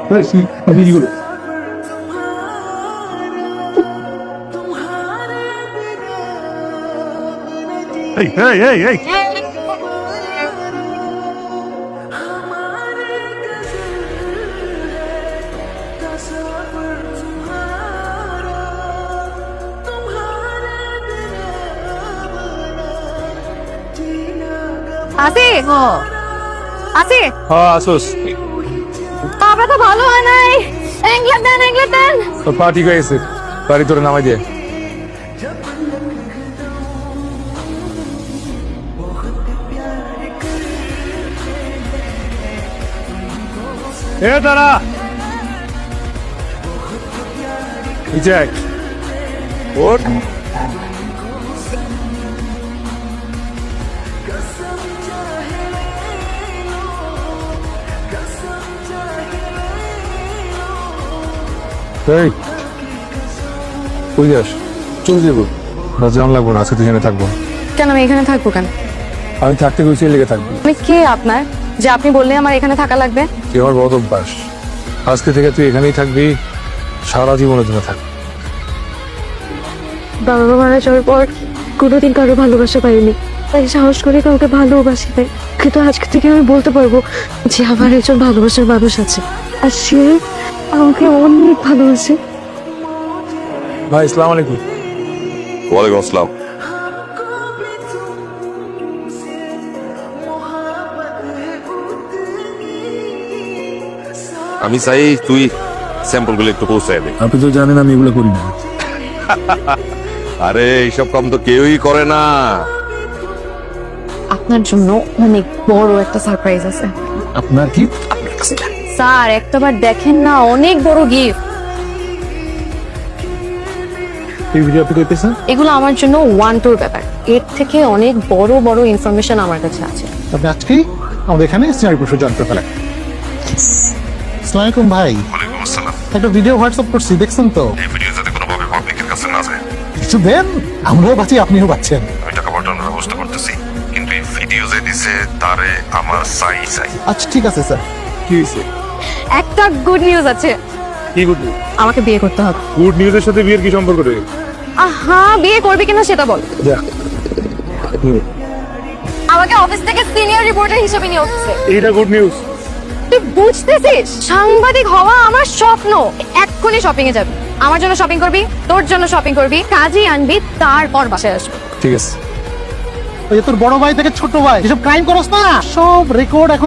Hey, hey, hey, hey! আসি আসি হ্যাঁ আসোস আমরা তো ভালো হয় নাই। ইংল্যান্ড ইংল্যান্ড তোর পা ঠিক হয়ে গেছে বাড়ি তোরে নামাই দিয়ে এ তারা নিচে আয়। ওঠ এই কই যাস? চলে যাবো। জান লাগবো না, আজকে তুই এখানে থাকবো। কেন আমি এখানে থাকবো কেন? আমি থাকতে গেছি লেগে থাকবো। আমি কে আপনার যে আপনি বললে আমার এখানে থাকা লাগবে? তুই আমার বড় অভ্যাস, আজকে থেকে তুই এখানেই থাকবি, সারা জীবনের জন্য থাকবি। বাবা মা মারা যাওয়ার পর কোনোদিন কারো ভালোবাসা পাইনি, তাই সাহস করে কাউকে ভালোবাসি নাই। কিন্তু আজকে থেকে আমি বলতে পারবো যে আমার একজন ভালোবাসার মানুষ আছে, আর সে আমাকে অনেক ভালোবাসে। ভাই আসসালামু আলাইকুম। ওয়ালাইকুম আসসালাম। আমি চাই তুই স্যাম্পলগুলো একটু পৌঁছায় দে। আপনি তো জানেন আমি এগুলো করি না। আরে এইসব কাম তো কেউই করে না। আপনার জন্য অনেক বড় একটা সারপ্রাইজ আছে। আপনার কি? স্যার একটাবার দেখেন না, অনেক বড় গিফট। এই ভিডিও আপনি কইতেছেন? এগুলো আমার জন্য ওয়ান টুর ব্যাপার, এর থেকে অনেক বড় বড় ইনফরমেশন আমার কাছে আছে। আপনি আজকেই আমাদের এখানে সিনারি পশু জানতে ফেলেন। আসসালামাইকুম ভাই। ওয়ালাইকুম আসসালাম। একটা ভিডিও হোয়াটসঅ্যাপ করছি, দেখছেন তো? এই ভিডিও যাতে কোনোভাবে পাবলিকের কাছে না যায়, কিছু দেন, আমরাও বাঁচি আপনিও বাঁচছেন। আমি টাকা পাঠানোর ব্যবস্থা করতেছি, কিন্তু এই ভিডিও যে দিছে তারে আমার চাই। আচ্ছা ঠিক আছে স্যার। কি হয়েছে? একটা গুড নিউজ আছে, কি গুড? আমাকে বিয়ে করতে হবে। গুড নিউজের সাথে বিয়ের কি সম্পর্ক রে? আহা, বিয়ে করবি কিনা সেটা বল। যা আমাকে অফিস থেকে সিনিয়র রিপোর্টার হিসেবে নিয়ে আসছে। এইটা গুড নিউজ। তুই বুঝতেছিস, সাংবাদিক হওয়া আমার স্বপ্ন। এক্ষুনি শপিং এ যাবি, আমার জন্য শপিং করবি, তোর জন্য শপিং করবি, কাজই আনবি, তারপর বাসায় আসবি। ঠিক আছে। ওই যে তোর বড় ভাই থেকে ছোট ভাই এসব ক্রাইম করস না, সব রেকর্ড এখন